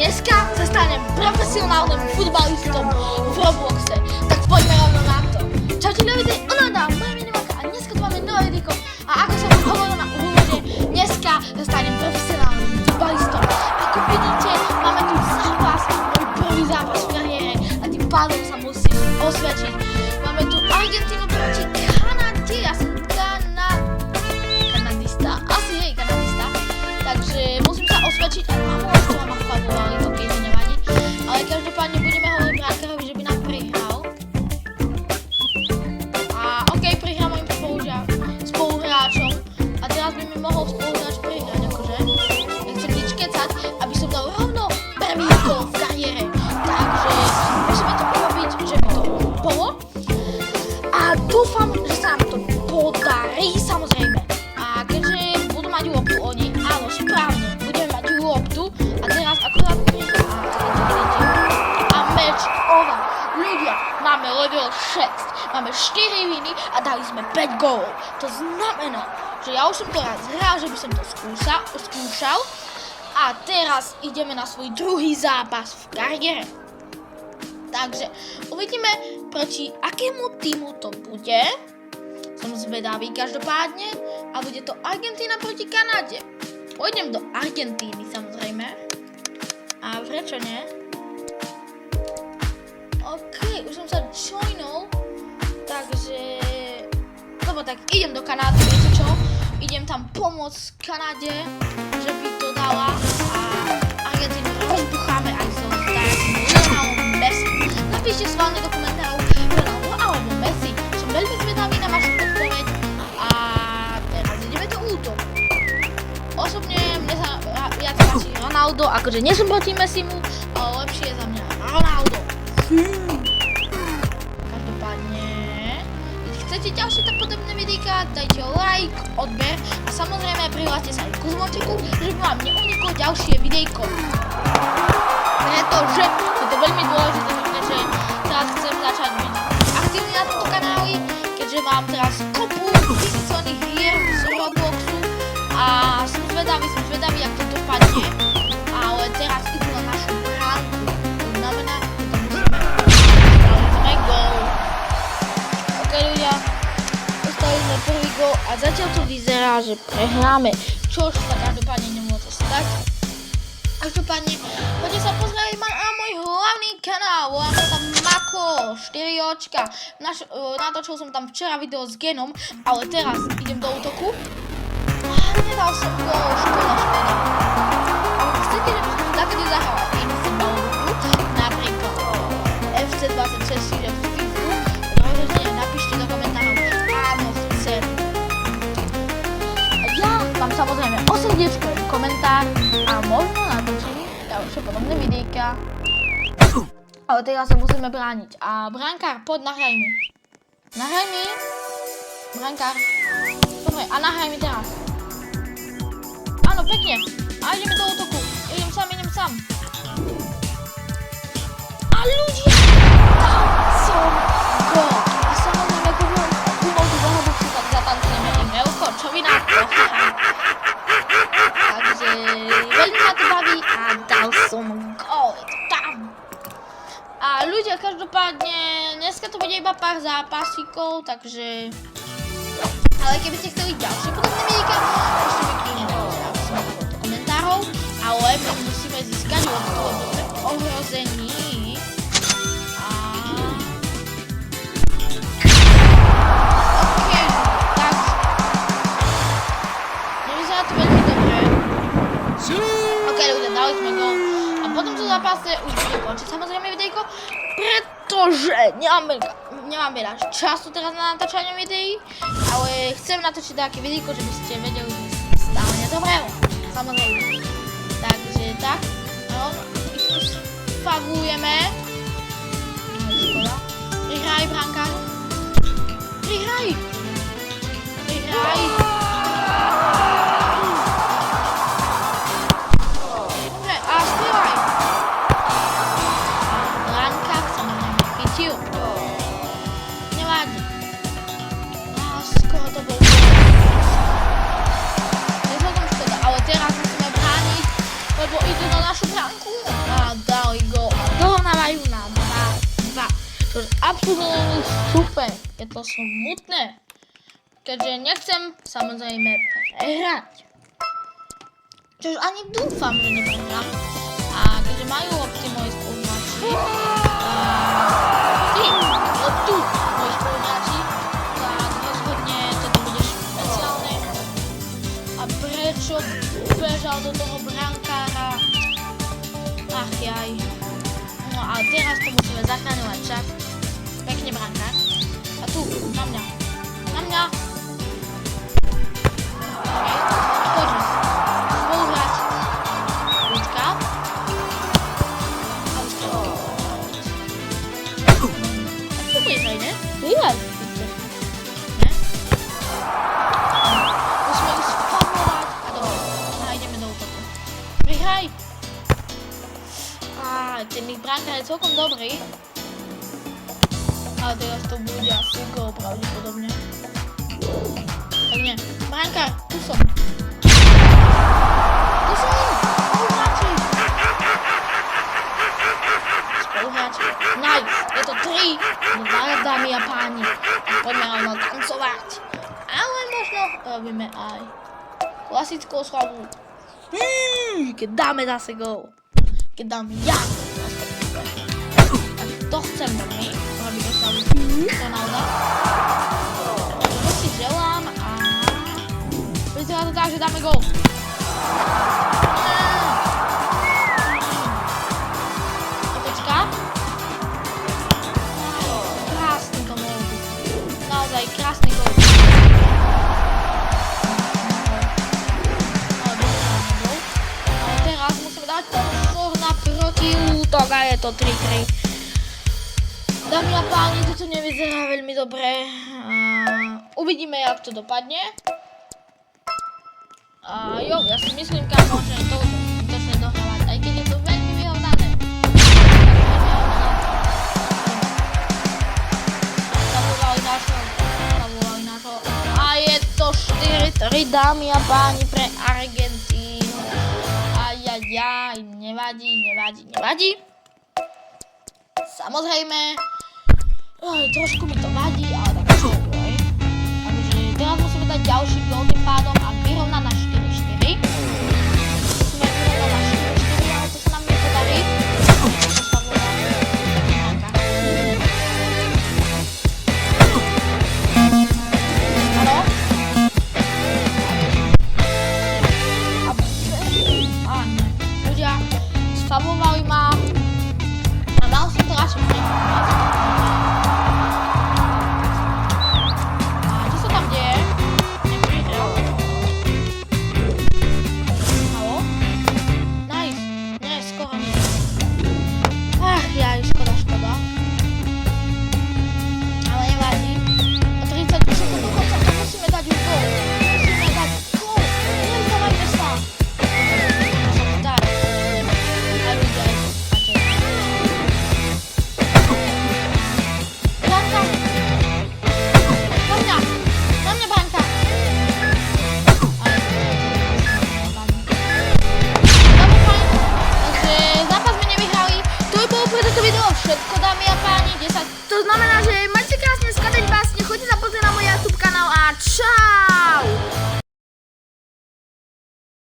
dneska sa stanem profesionálnym futbalistom v Robloxe. Tak poďme rovno na to. Čaute ľudia, moje meno je Maka a dneska tu máme nové videjko. A ako som už hovoril na úvode, dneska sa stanem profesionálnym futbalistom. Ako vidíte, máme tu zápas, môj prvý zápas v kariére a tým pádom sa musím osvedčiť. Máme tu Argentínu proti Kanade, ja som kanadista, asi hej, kanadista. Takže musím sa osvedčiť a možno ma fanovali, ok, to nevadí. Ale každopádne budeme hovoriť Brankerovi, že by nám prihral. A ok, prihral mojim spoluhráčom. A teraz by mi mohol spoluhráč prihrať, akože. Nechcem nič kecať, aby som dal rovno prvý gól v kariére. Takže musíme to urobiť, že by to bolo. A dúfam, že sa nám to podarí, samozrejme. A keďže budú mať loptu oni, áno, správne, budeme mať loptu a teraz akurát a meč over. Ľudia, máme level 6, máme 4 viny a dali sme 5 gólov. To znamená, že ja už som to raz hral, že by som to skúšal a teraz ideme na svoj druhý zápas v kariére. Takže uvidíme, proti akému týmu to bude. Som zvedavý každopádne a bude to Argentína proti Kanade. Pôjdem do Argentíny samozrejme. A prečo nie? OK, už som sa joinol. Takže... Dobre, tak idem do Kanady, viete čo? Idem tam pomôcť Kanade, že by to dala a Argentínu rozbucháme aj so Lionelom Messi. Napíšte schválne do komentárov Ronaldo alebo Messi. Som veľmi zvedavý na vašu odpoveď a teraz ideme do útoku. Osobne mne sa viac páči Ronaldo, akože nie som proti Messimu, ale lepšie je za mňa Ronaldo. Každopádne, keď chcete ďalšie tak podobné videjka, dajte like, odber a samozrejme prihláste sa aj k zvončeku, že by vám neuniklo ďalšie videjko. Pretože je to veľmi dôležité, pretože teraz chcem začať byť aktívny na tomto kanáli, keďže mám teraz kopu vymyslených hier z Robloxu a som zvedavý, jak to dopadne, ale teraz idú na našu bránku, to znamená, že to musíme gól. Ok ľudia, dostali sme prvý gól a zatiaľ to vyzerá, že prehráme, čož sa každopádne nemôže stať. Každopádne, poďte sa pozrieť na môj hlavný kanál, volám sa tam Mako, 4 očka. Natočil som tam včera video s Genom, ale teraz idem do útoku. Nedal som gól, škoda. Ale chcete, že by som takedy zahral iný futbalovú, napríklad FC26, čiže v FIFA, rozhodne napíšte do komentárov, áno, chcem. A ja mám samozrejme osrdiečkový komentár a možno natočím ďalšie podobné videjka. Ale teraz sa musíme brániť. A brankár, poď nahraj mi. Nahraj mi. Brankár. Dobre, a nahraj mi teraz. Áno, pekne. A ideme do útoku. Idem sám. A ľudia, dal som gól. A samozrejme, gumou tu zahoduchu, tak zatancujeme im Elko, čo vy nám to? Takže veľmi ma to baví a dal som gól. Tam. A ľudia, každopádne, dneska to bude iba pár zápasíkov, takže... Ale keby ste chceli ďalšie podobné videjka, ešte vykývne do komentárov, ale my musíme získať loptu, lebo sme v ohrození. A... OK, takže... Nevyzerá to veľmi dobre. OK, ľudia, dali sme gól. A po tomto zápase už bude končiť samozrejme videjko, pretože nemám veľa času teraz na natáčanie videí, ale chcem natočiť také videjko, že by ste vedeli, že stále nezobrelo. Samozrejme. Takže tak, no, fagujeme. Škoda. Prihraj, brankár. Prihraj. Dobre, a spievaj. Brankár sa na mňa chytil. Nevadí. A skoro to bol. Nezhodom škoda, ale teraz musíme brániť, lebo ide na našu bránku. A to smutné, keďže nechcem samozrejme prehrať. Čož ani dúfam, že neprehrám. A keďže majú lopty moji spoluhráči, loptu moji spoluhráči, tak rozhodne toto bude špeciálne. A prečo bežal do toho brankára? Ach jaj. No a teraz to musíme zachraňovať čas. Pekne brankár. A tu, na mňa. Na mňa. Poďme. Spoluhráč. Ľudská. A ľudská. To bude zajde. Vyhrať. Ne? Musíme ich spavovať. A dobre. A ideme do útoku. Vyhraj. Ten ich brankár je celkom dobrý. Ale teraz to bude asi gól pravdepodobne. Tak nie. Brankár, tu som. Tu som! Spoluhráči! Spoluhráči. Nice! Je to 3-2, dámy a páni. Tak poďme rovno tancovať. Ale možno robíme aj klasickú oslavu. Keď dáme zase gól. Keď dám ja. Tak to chcem veľmi, aby dostal Ronalda. To si želám a vyzerá to tak, že dáme gól. Otečka. Krásny to mohol byť. Naozaj krásny gól. Ale teraz musíme dať pozor na protiútok a je to 3-3. Dámy a páni, toto nevyzerá veľmi dobre. Uvidíme, jak to dopadne. Jo, ja si myslím, kámo, že to útočne dohrávať, aj keď je to veľmi vyrovnané. Zavolali nášho. A je to 4-3, dámy a páni, pre Argentínu. Ajajaj, nevadí. Samozrejme, trošku mi to vadí, ale tak čo, hej. Takže teraz musíme dať ďalší gól tým pádom a vyrovnať na 4-4. Musíme vyrovnať na 4-4, ale to sa nám nepodarí. Áno. A ne. Ľudia sfavovali ma. A mal som to radšej.